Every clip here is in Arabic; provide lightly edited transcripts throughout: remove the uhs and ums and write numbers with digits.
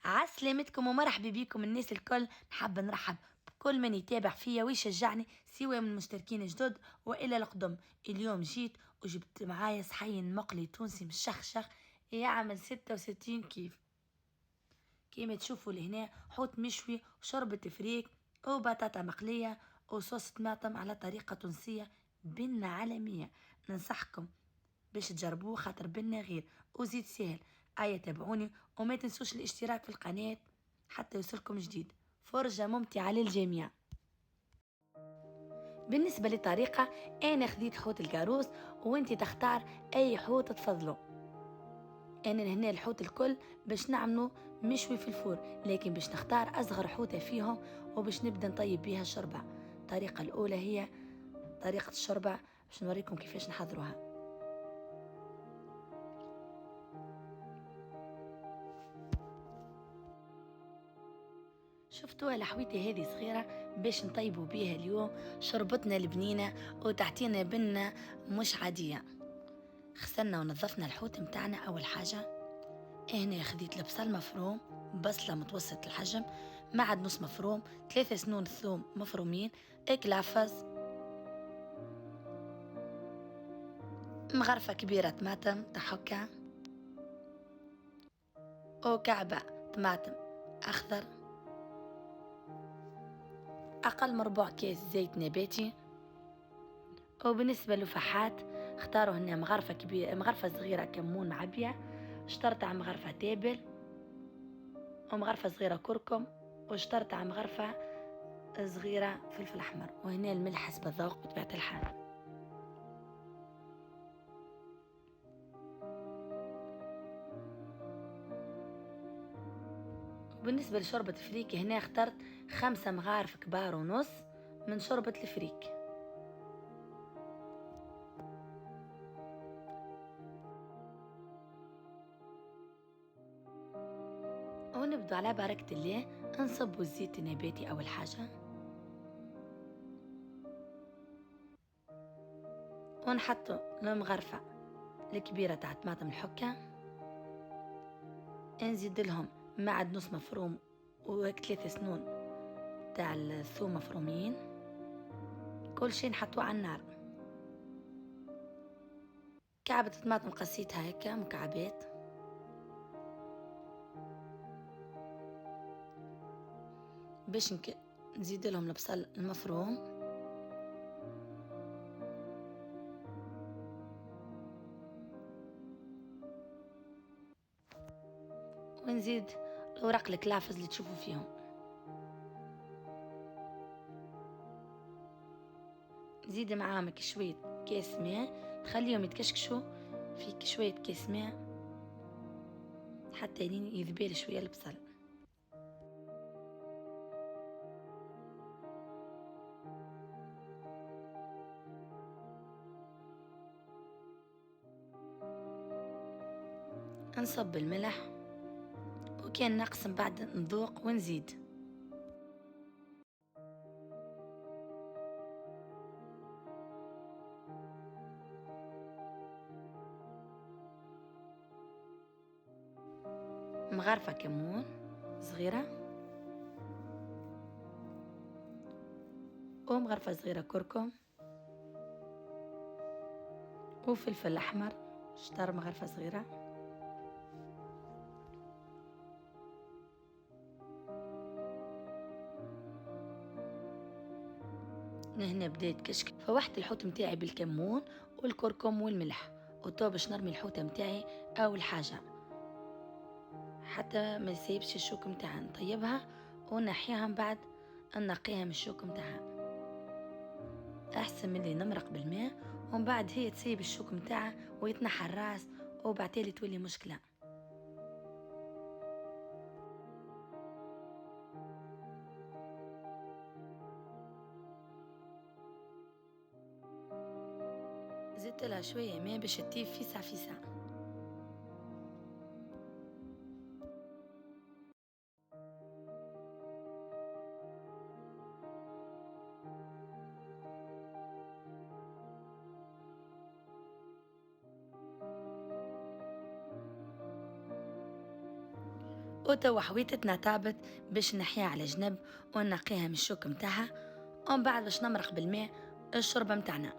عسلامتكم ومرحبا بكم الناس الكل. نحب نرحب بكل من يتابع فيا ويشجعني سواء من المشتركين جدد والى القدم. اليوم جيت وجبت معايا صحين مقلي تونسي مشخشخ يعمل 66 كيف. كيما تشوفوا لهنا حوت مشوي وشربة فريك وبطاطا مقلية وصوص طماطم على طريقة تونسية بنة عالمية. ننصحكم باش تجربوه خاطر بنا غير وزيد سهل. تابعوني وما تنسوش الاشتراك في القناة حتى يوصلكم جديد. فرجة ممتعة للجميع. بالنسبة للطريقة انا خديت حوت القاروس وانتي تختار اي حوت تفضلوا. انا هنا الحوت الكل باش نعملو مشوي في الفور، لكن باش نختار اصغر حوتة فيهم وباش نبدا نطيب بيها الشوربة. الطريقة الاولى هي طريقة الشوربة باش نوريكم كيفاش نحضروها. شفتوا الحويتة هذه صغيرة باش نطيبوا بيها اليوم شربتنا البنينة وتعطينا بنة مش عادية. غسلنا ونظفنا الحوت متاعنا. أول حاجة هنا خديت البصل مفروم، بصلة متوسط الحجم، معدنوس مفروم، 3 سنون ثوم مفرومين، كلافز، مغرفة كبيرة طماطم تحكة، وكعبة طماطم أخضر، أقل من ربع كيس زيت نباتي. وبالنسبة للفحات اختاروا هنا مغرفة كبيرة، مغرفة صغيرة كمون معبية، اشترط على مغرفة تابل، ومغرفة صغيرة كركم، واشترط على مغرفة صغيرة فلفل أحمر، وهنا الملح حسب الذوق بطبيعة الحال. بالنسبة لشوربة الفريك هنا اخترت 5 مغارف كبار ونص من شوربة الفريك. ونبدو على بركة الله نصبوا الزيت النباتي أول حاجة، ونحطوا المغرفة الكبيرة تاع طماطم الحكة، نزيد لهم معدنوس مفروم و3 سنون تاع الثوم مفرومين، كل شيء نحطوه على النار. كعبة طماطم قسيتها هكا مكعبات، باش نزيد لهم البصل المفروم، ونزيد الورق الكلافز اللي تشوفوا فيهم. نزيد معاهم شوية كاس ماء، نخليهم يتكشكشوا في شوية كاس ماء حتى يذبال شوية البصل. نصب الملح، وكان نقص بعد نذوق ونزيد. مغرفة كمون صغيرة، ومغرفة صغيرة كركم، وفلفل أحمر شطر مغرفة صغيرة. هنا بديت كشك، فوحت الحوت متاعي بالكمون والكركم والملح، وتو باش نرمي الحوتة متاعي أول حاجة حتى ما يسيبش الشوك متاعها. نطيبها ونحيها من بعد نقيها من الشوك متاعها، احسن من اللي نمرق بالماء ومن بعد هي تسيب الشوك متاعها ويتنحى الراس وبعتالي تولي مشكلة. زدت لها شوية ماء باش تطيب فيسع فيسع. وتوا حويتتنا طابت باش نحيها على جنب ونقيها من الشوك متاعها، ومن بعد باش نمرق بالماء الشوربة متاعنا.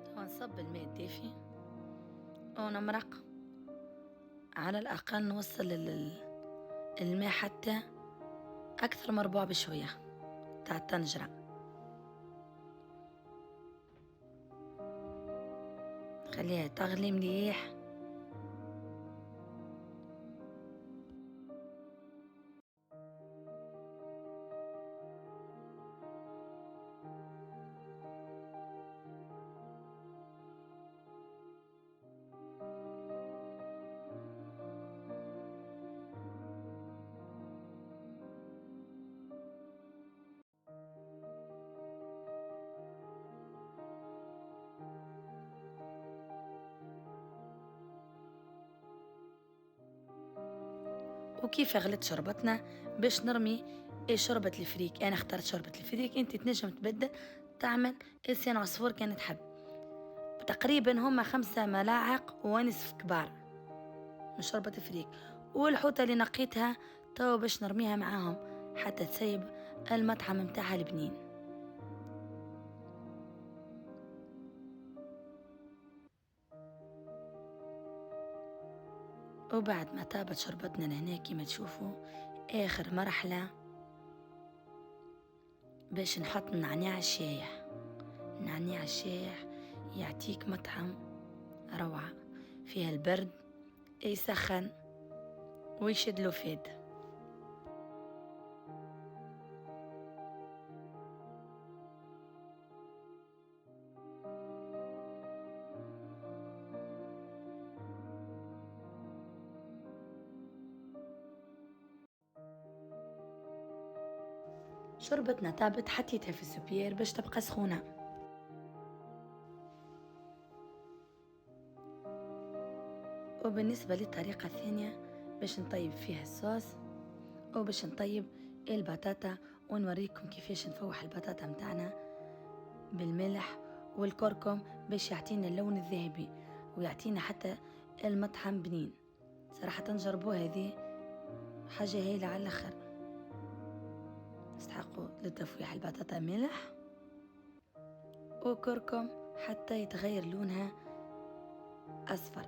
توا نصب الماء الدافي ونمرق، على الأقل نوصل الماء حتى أكثر مربوع بشوية تاع الطنجرة. خليها تغلي مليح. وكيف غلت شربتنا باش نرمي شوربة الفريك. أنا اخترت شوربة الفريك، أنت تنجم تبدل تعمل لسان عصفور كان تحب. تقريبا هما 5 ملاعق ونصف كبار من شوربة الفريك. والحوطة اللي نقيتها توا باش نرميها معاهم حتى تسيب المطعم متاعها البنين. وبعد ما طابت شربتنا لهنا كيما تشوفوا آخر مرحلة باش نحط نعناع الشايح. نعناع الشايح يعطيك مطعم روعة، فيها البرد يسخن ويشد له فيد. شربتنا طابت، حطيتها في السوبير باش تبقى سخونة. وبالنسبة للطريقة الثانية باش نطيب فيها الصوص وباش نطيب البطاطا، ونوريكم كيفاش نفوح البطاطا متاعنا بالملح والكركم باش يعطينا اللون الذهبي ويعطينا حتى المطعم بنين. صراحة نجربوها، هذه حاجة هايلة على الاخر. نستحقوا للتفويح البطاطا ملح وكركم حتى يتغير لونها أصفر.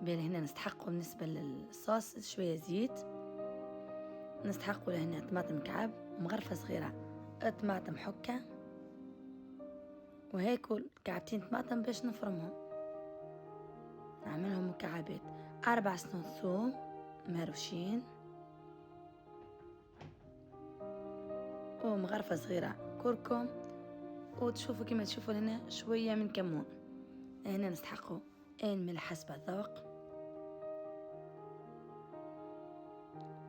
بين هنا نستحقوا بالنسبة للصوص شوية زيت، نستحقوا لهنا طماطم كعب ومغرفة صغيرة طماطم حكة، وهيكل كعبتين طماطم باش نفرمهم نعملهم مكعبات. 4 سنون ثوم مهروشين ومغرفة صغيرة كركم، وتشوفوا كما تشوفوا هنا شوية من كمون. هنا نستحقوا الملح حسب الذوق.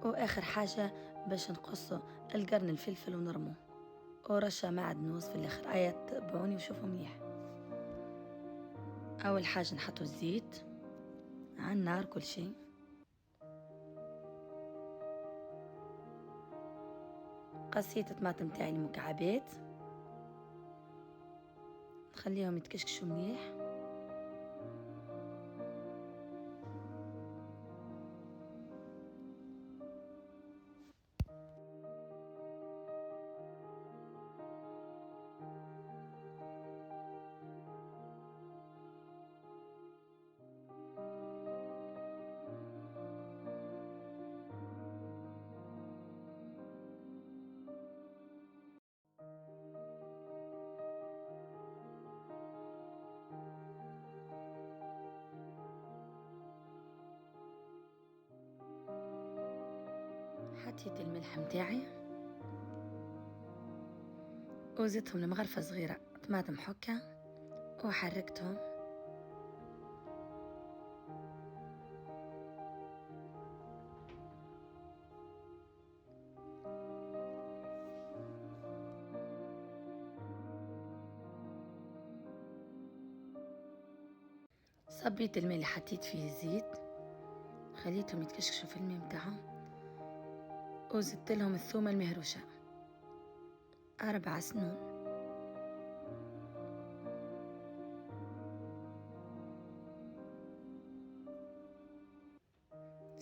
واخر حاجة باش نقصوا القرن الفلفل ونرموه، ورشة معدنوس في الاخر. تابعوني وشوفوا مليح. اول حاجة نحطوا الزيت على النار كل شيء، قصيت الطماطم تاعي المكعبات نخليهم يتكشكشوا مليح. حطيت الملح متاعي وزدتهم لمغرفة صغيرة طماطم حكة وحركتهم. صبيت الماء اللي حطيت فيه الزيت، خليتهم يتكشكشوا في الماء متاعهم، وزدت لهم الثومة المهروشة 4 سنون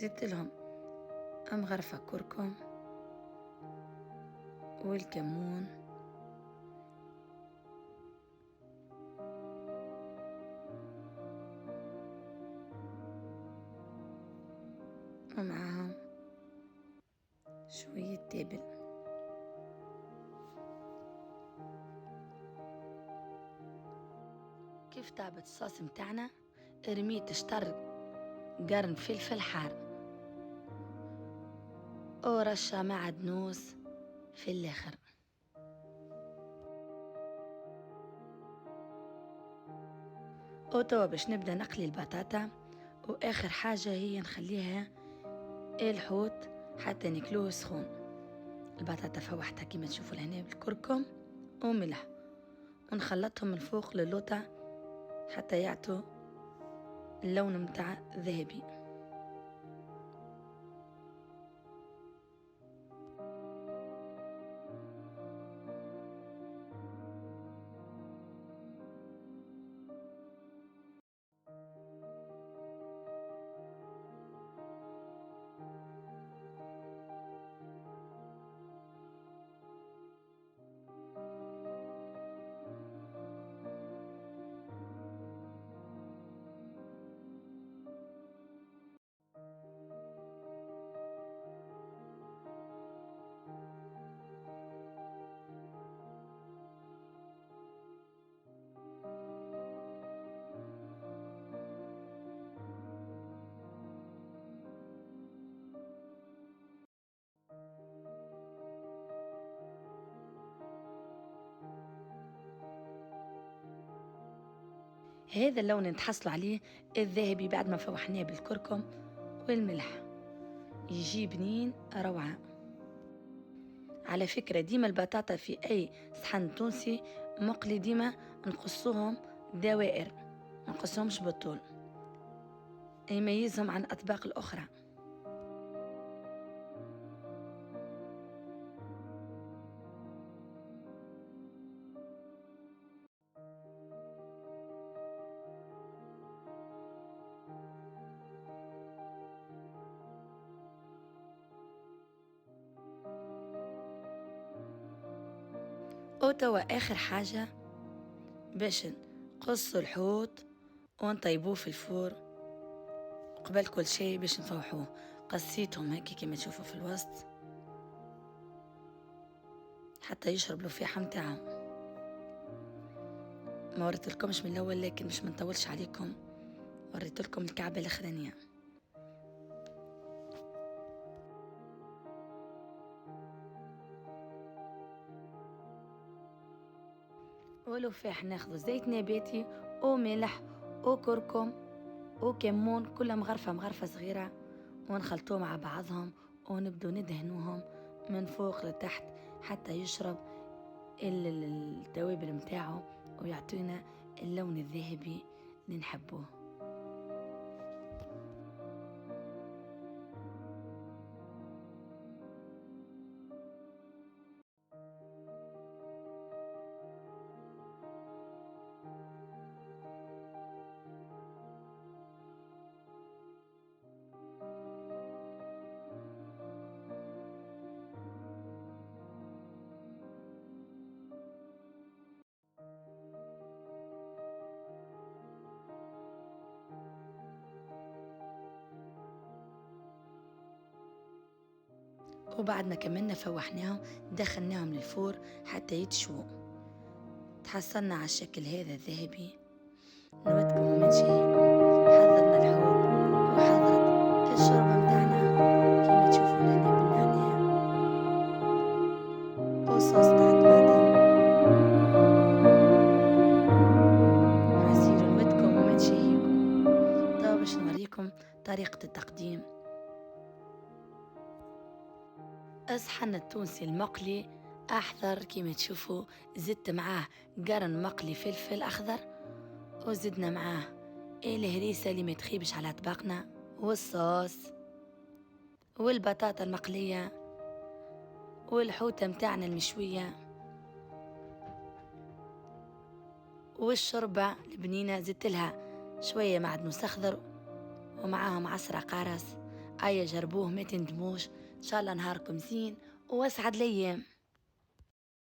زدت لهم مغرفة كركم والكمون ومعاهم شوية تابل. كيف تعبت الصوص متاعنا؟ رميت شطر قرن فلفل حار ورشة معدنوس في الاخر. وتوا باش نبدا نقلي البطاطا، واخر حاجة هي نخليها الحوت حتى ناكلوه سخون. البطاطا فوحتها كيما تشوفوا لهنا بالكركم وملح، ونخلطهم من فوق للوطة حتى يعطوا اللون متاع ذهبي. هذا اللون نتحصلوا عليه الذهبي بعد ما فوحناه بالكركم والملح، يجي بنين روعة. على فكرة ديما البطاطا في أي صحن تونسي مقلي ديما نقصوهم دوائر، ما نقصهمش بالطول، يميزهم عن الأطباق الأخرى. وتوا آخر حاجة باش نقصوا الحوت ونطيبوه في الفور. قبل كل شيء باش نفوحوه قصيتهم هيك كما تشوفوا في الوسط حتى يشرب الفيحة متاعهم. ما وريتلكمش من الأول لكن مش منطولش عليكم، وريتلكم الكعبة الأخرانية. والوفاح ناخذ زيت نباتي وملح وكركم وكمون، كلها مغرفة صغيرة، ونخلطوه مع بعضهم ونبدو ندهنوهم من فوق لتحت حتى يشرب التوابل متاعه ويعطينا اللون الذهبي اللي نحبوه. وبعد ما كملنا فوحناهم دخلناهم للفور حتى يتشووا. تحصلنا على الشكل هذا الذهبي. نودكم ومن شهيكم حضرنا الحوت وحضرت الشوربة متاعنا كما تشوفوا لنا بالنعناع وصوص تاع طماطم. عسير نودكم ومن شهيكم. طيب باش نوريكم طريقة التقديم. الصحن التونسي المقلي أحضر كما تشوفوا، زدت معاه قرن مقلي فلفل أخضر، وزدنا معاه الهريسة اللي ما تخيبش على طبقنا، والصوص والبطاطا المقلية والحوتة متاعنا المشوية والشوربة البنينة. زدت لها شوية معدنوس أخضر ومعاهم عصرة قارص هيا جربوه ما تندموش. ان شاء الله نهاركم زين واسعد الايام.